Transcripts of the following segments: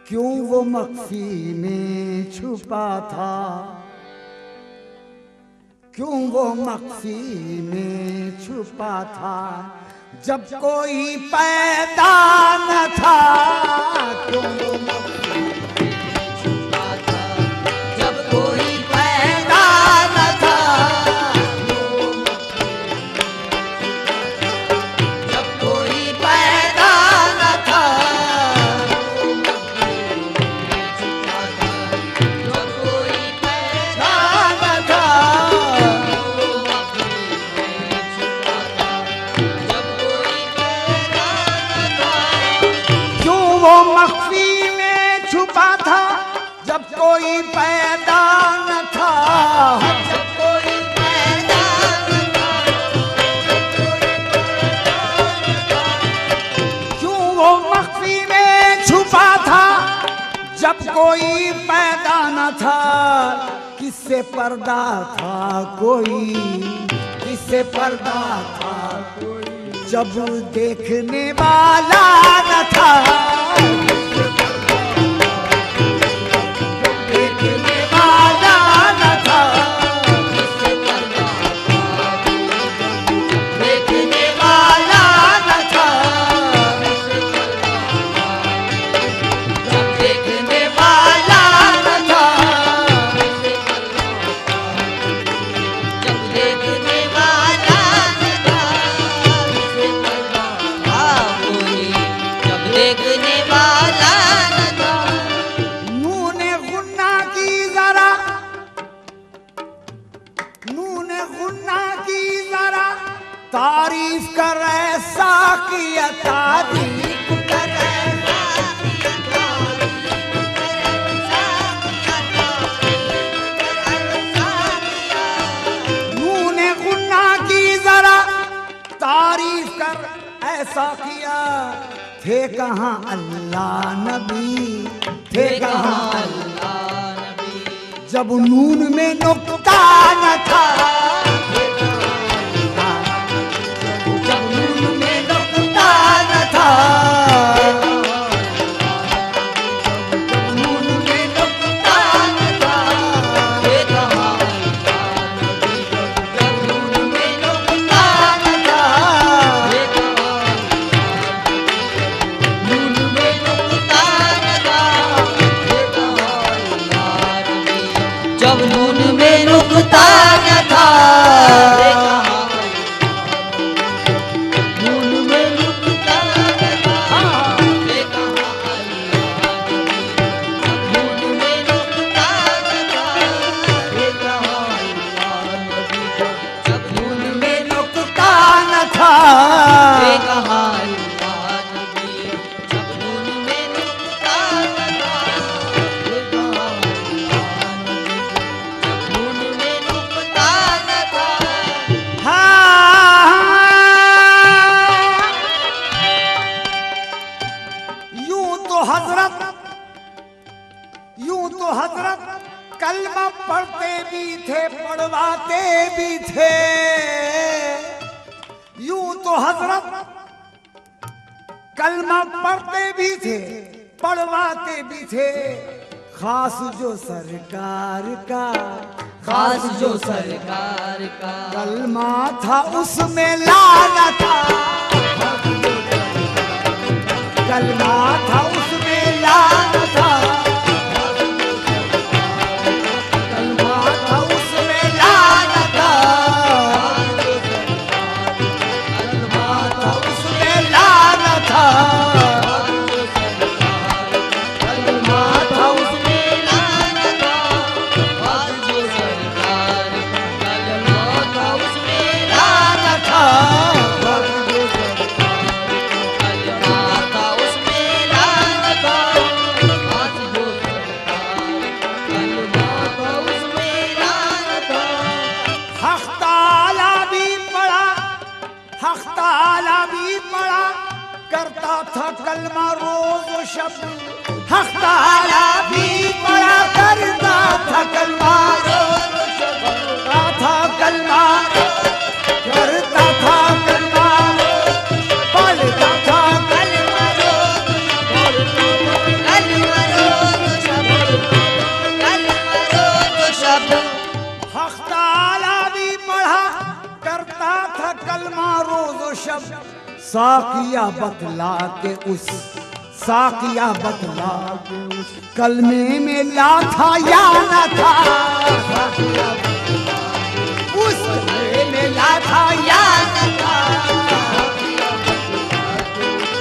क्यों वो मख्फी में छुपा था, क्यों वो मख्फी में छुपा था, जब कोई पैदा न था। क्यों वो मख्फी में छुपा था, जब कोई पैदा न था। जब कोई पैदा न था, जब कोई पैदा न था, मख्फी में छुपा था, जब कोई पैदा न था। जब कोई पैदा न था, क्यों वो मख्फी में छुपा था, जब कोई पैदा न था। किससे पर्दा था कोई, किससे पर्दा था कोई, जब देखने वाला न था। देखने वाला न था, देखने वाला न था, जब देखने वाला न था, जब देखने वाला न था, जब देखने वाला न था। नूने गुन्ना की जरा, नूने गुन्ना की जरा तारीफ कर, ऐसा किया तारीफ कर, नूने गुन्ना की जरा तारीफ कर, ऐसा किया। थे कहाँ अल्लाह नबी, थे कहाँ अल्लाह नबी, जब नून में नुक्ता न था। जब नून में नुक्ता न था, जब नून में नुक्ता न था, जब नून में नुक्ता न था, जब नून में नुक्ता न था, नून में नुक्ता न था, नून में नुक्ता न था, जब नून में नुक्ता न था, यूं तो हजरत कलमा पढ़ते भी थे, पढ़वाते भी थे। यूं तो हजरत कलमा पढ़ते भी थे, पढ़वाते भी थे। खास जो सरकार का, खास जो सरकार का कलमा था, उसमें लाना था। कलमा था, उसमें लाना था, कलमा था, उसमें लाना था, कलमा था, उसमें लाना था, कलमा था, उसमें लाना था, जो सरकार कलमा था, उसमें लाना था। करता था कलमा रोज शब, हक ताला भी पढ़ा करता था कलमा रोज शब, करता था कलमा, करता था कलमा, पढ़ता था कलमा रोज, कलमा रोज। साकिया बतला के उस साकिया बतला के उस कलमे में ला था या न था, उस कलमे में ला था या न था,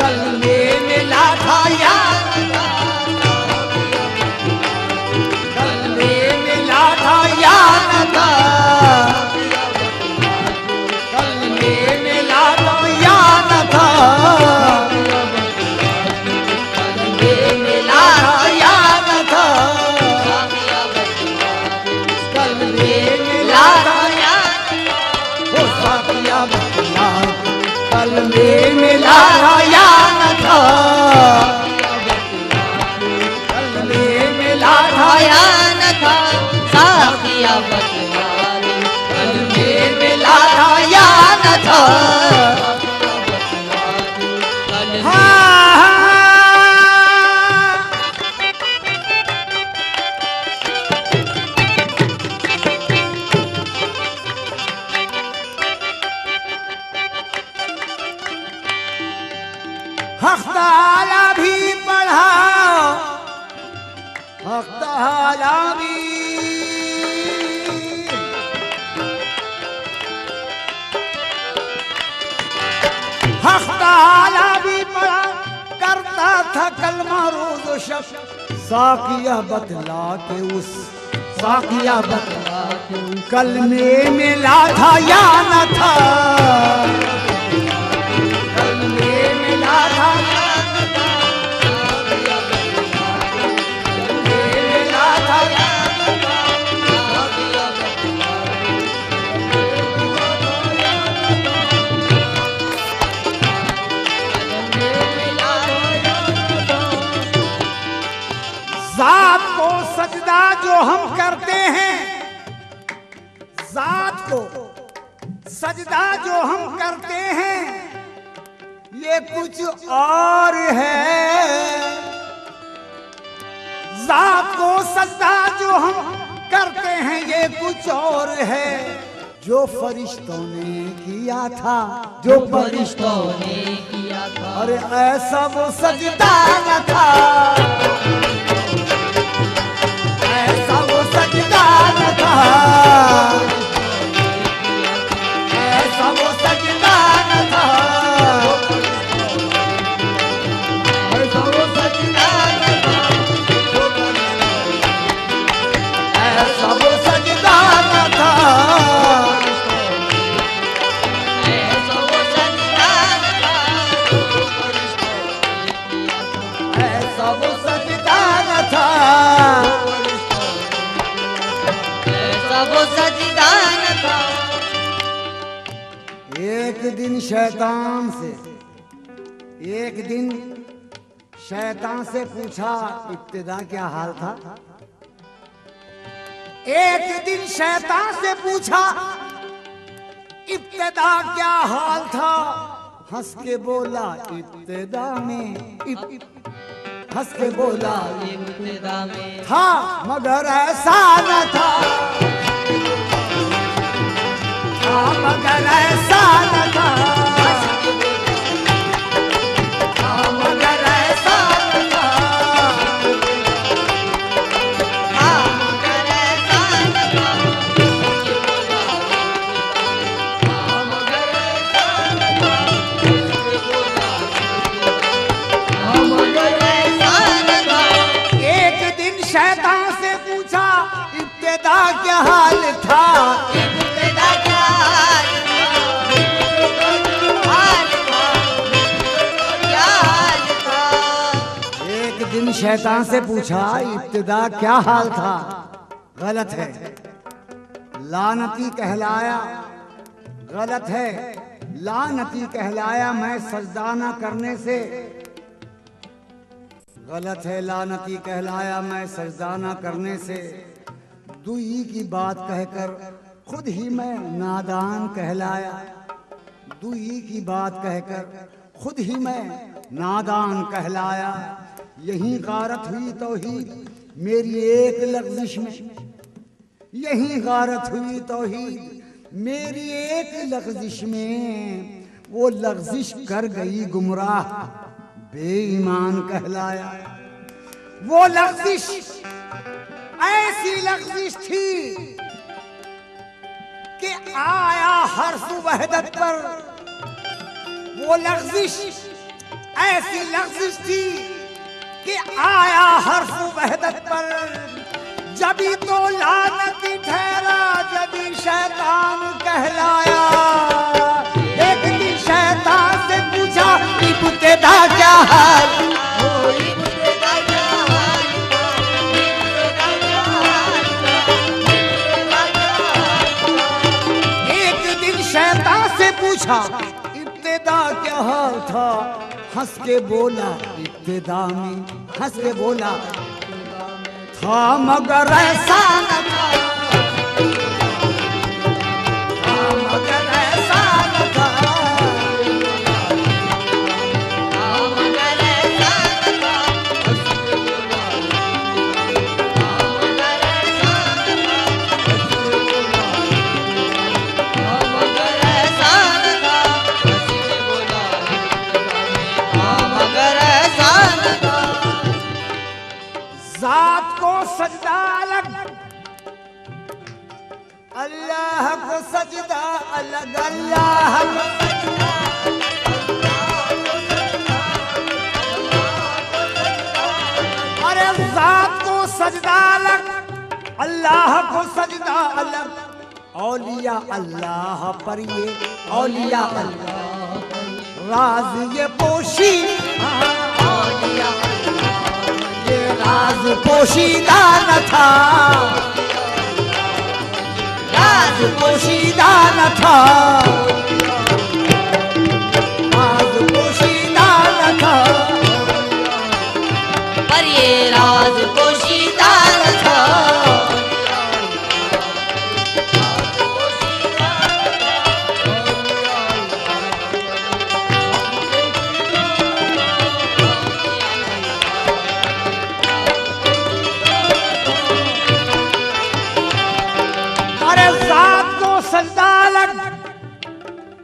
कलमे में ला था या न था, कलमे में ला था या न था, कलमे में ला था या न था, कलमे में ला था या न था, कलमे में ला था या न था, साकिया बतला दे कलमे में ला था या न था। हक़ तआला भी पढ़ा, हक़ तआला भी हक़ तआला भी पढ़ा करता था कलमा रोज़ व शब, साकिया बतला के उस साकिया बतला के उस कलमे में ला था या न था, कलमे में ला था या न था, कलमे में ला था या न था, ज़ात को सजदा जो हम करते हैं, ज़ात को सजदा जो हम करते हैं ये कुछ और है, ज़ात को सजदा जो हम करते हैं ये कुछ और है, जो फरिश्तों ने किया था, जो फरिश्तों ने किया था, अरे ऐसा वो सजदा न था, ऐसा वो सजदा न था, ऐसा वो सजदा न था, ऐसा वो सजदा न था, ऐसा वो सजदा न था, ऐसा वो सजदा न था, ऐसा वो सजदा न था, वो सजदा न था। एक दिन शैतान से पूछा, इब्तिदा क्या हाल था, एक दिन शैतान से पूछा इब्तिदा क्या हाल था, हंस के बोला इब्तिदा में, हंस के बोला इब्तिदा में था मगर ऐसा न था, मगर ऐसा न था, मगर ऐसा न था, मगर ऐसा न था, मगर ऐसा न था, मगर ऐसा न था। एक दिन शैतान से पूछा इब्तिदा क्या हाल था, शैतान से पूछा इब्तिदा क्या हाल था, गलत है, लानती कहलाया, गलत है, लानती कहलाया मैं सजदा न करने से, गलत है, लानती कहलाया मैं सजदा न करने से, दुई की बात कहकर खुद ही मैं नादान कहलाया, दुई की बात कहकर खुद ही मैं नादान कहलाया, यही गारत हुई तौहीद मेरी एक लफ्ज़िश में, यही गारत हुई तौहीद मेरी एक लफ्ज़िश में, वो लग़्ज़िश कर गई गुमराह, बेईमान कहलाया। वो लग़्ज़िश ऐसी लग़्ज़िश थी कि आया हर्ष वहदत पर। वो लग़्ज़िश ऐसी लग़्ज़िश थी कि आया हर्ष वहदत पर। जभी तो लानती ठहरा, जभी शैतान कहलाया। एक दिन शैतान से पूछा इब्तिदा क्या हाल, एक दिन शैतान से पूछा इब्तिदा क्या हाल था। हंस के बोला, इब्तिदा में हंस के बोला था मगर ऐसा न था, मगर ऐसा न था, मगर ऐसा न था, मगर ऐसा न था, मगर ऐसा न था, मगर ऐसा न था। ज़ात को सजदा अलग, अल्लाह को सजदा अलग, अल्लाह को सजदा, अरे ज़ात को सजदा अलग, अल्लाह को सजदा अलग। औलिया अल्लाह पर ये, औलिया अल्लाह राज ये पोशी, औलिया ये राज पोशीदा न था, राज पोशीदा न था, राज पोशीदा न था, पर ये राज पोशीदा न था। सजदा अलग,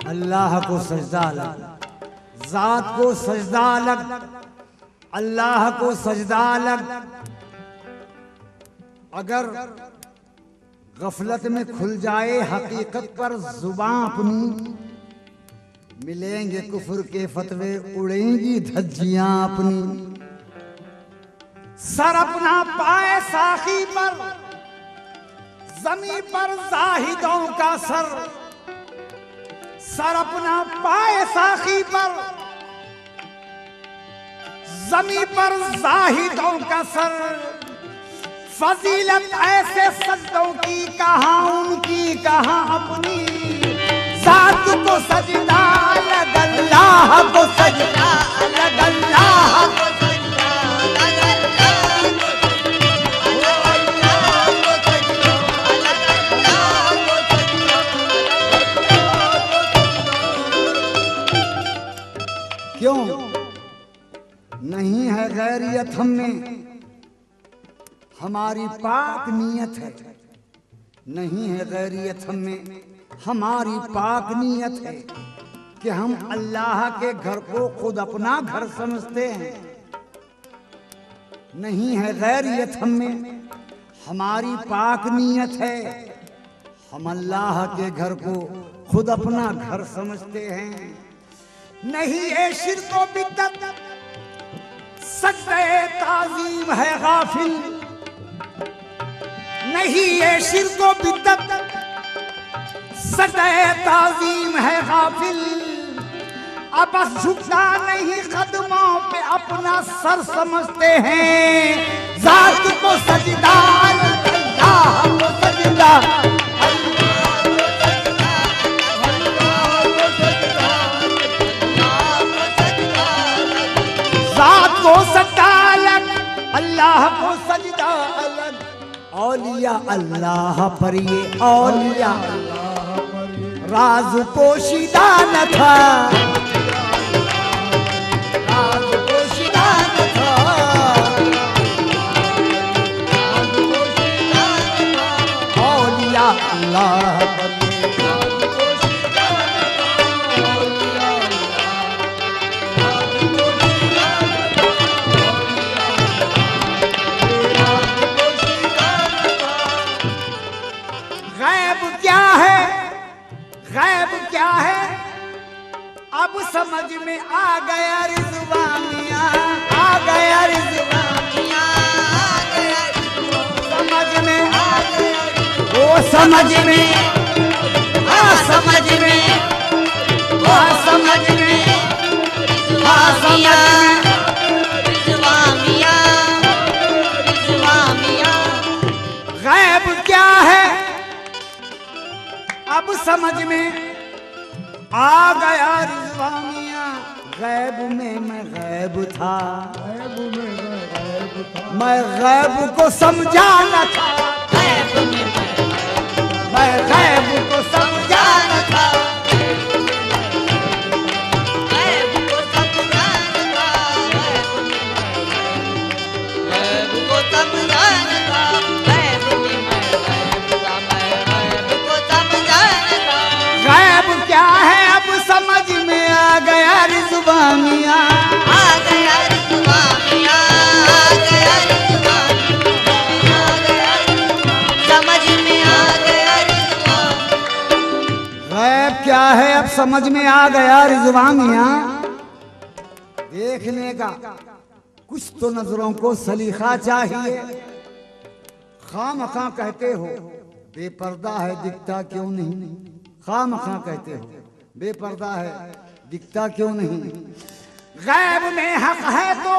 अल्लाह को सजदा अलग, ज़ात को सजदा अलग, अल्लाह को सजदा अलग। अगर गफलत में खुल जाए हकीकत पर जुबान अपनी, मिलेंगे कुफ्र के फतवे, उड़ेंगी धज्जियां अपनी। सर अपना पाए साखी पर, ज़मीं पर ज़ाहिदों का सर, सर अपना पाए साखी पर, ज़मीं पर ज़ाहिदों का सर। फजीलत ऐसे सजदों की कहाँ उनकी कहाँ अपनी। ज़ात को सजदा अलग, अल्लाह को सजदा अलग, अल्लाह को सजदा अलग, क्यों नहीं है गैरियत हममें, हमारी पाक नीयत है। नहीं है गैरियत हममें, हमारी पाक नीयत है कि हम अल्लाह के घर को खुद अपना घर समझते हैं। नहीं है गैरियत हममें, हमारी पाक नीयत है, हम अल्लाह के घर को खुद अपना घर समझते हैं। नहीं है शिर्क व बिद्दत, सजदे ताज़ीम है गाफिल। नहीं है शिर्क व बिद्दत, सजदे ताज़ीम है गाफिल। अब बस झुकना नहीं कदमों पे अपना सर समझते हैं। ज़ात को सजदा, अल्लाह को सजदा, ज़ात को सजदा अलग, अल्लाह को सजदा अलग। औलिया अल्लाह पर ये, औलिया राज पोशीदा न था, राज पोशीदा न था, औलिया अल्लाह पर ये, राज पोशीदा न था, क्या है अब समझ में आ गया रिजवानिया, आ गया रिजवानिया, आ गया समझ में आ गया, वो समझ में आ समझ में, आ समझ में, आ समझ में, रिजवानिया, रिजवानिया। गैब क्या है अब समझ में आ गया रिजवानिया। गैब में मैं गैब था, गैब में मैं गैब था, मैं गैब को समझा न था, गैब में मैं गैब को समझा न था, गैब को समझा न था, गैब को समझा न था, गैब में मैं गैब था, मैं गैब को समझा न था। गैब क्या है अब समझ में आ गया रिजवानिया, आ गया रिजवानिया, आ गया रिजवानिया, आ गया समझ में आ गया रिजवानिया। गैब क्या है अब समझ में आ गया रिजवानिया। देखने का कुछ तो नजरों को सलीखा चाहिए। खामखा कहते हो बेपर्दा है दिखता क्यों नहीं, खामखा कहते हो बेपर्दा है दिखता क्यों नहीं। गैब में हक है तो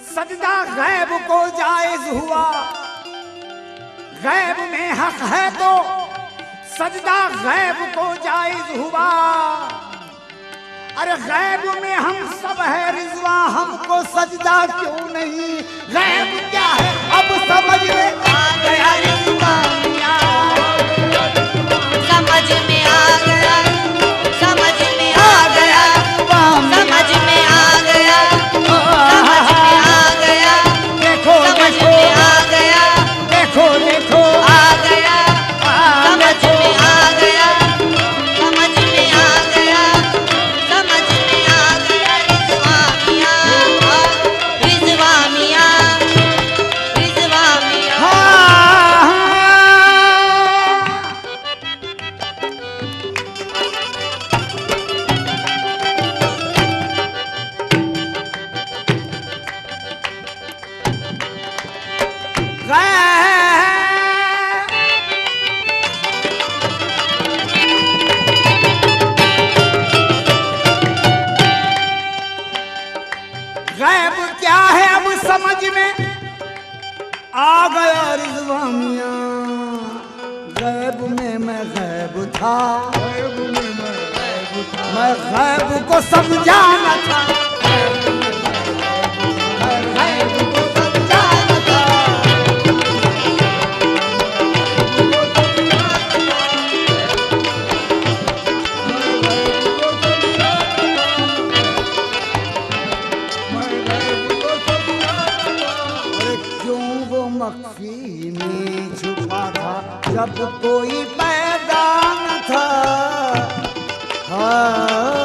सजदा गैब को जायज हुआ, गैब में हक है तो सजदा गैब को जायज हुआ। अरे गैब में हम सब है रिजवा हमको सजदा क्यों नहीं। गैब क्या है अब समझ में आ गया रिजवानिया, समझ में आ गया, समझ में आ गया, समझ में आ गया, समझ में आ गया, देखो समझ में आ गया, देखो देखो आ गया, समझ में आ गया, समझ में आ गया, समझ में आ गया रिजवानिया, रिजवानिया, रिजवानिया। गैब क्या है अब समझ में आ गया रिजवानिया। गैब में मैं गैब था, गैब में मैं गैब था, मैं गैब को समझा न था, मैं गैब को समझा न था। मक्खी में छुपा था जब कोई पैदा न था। हाँ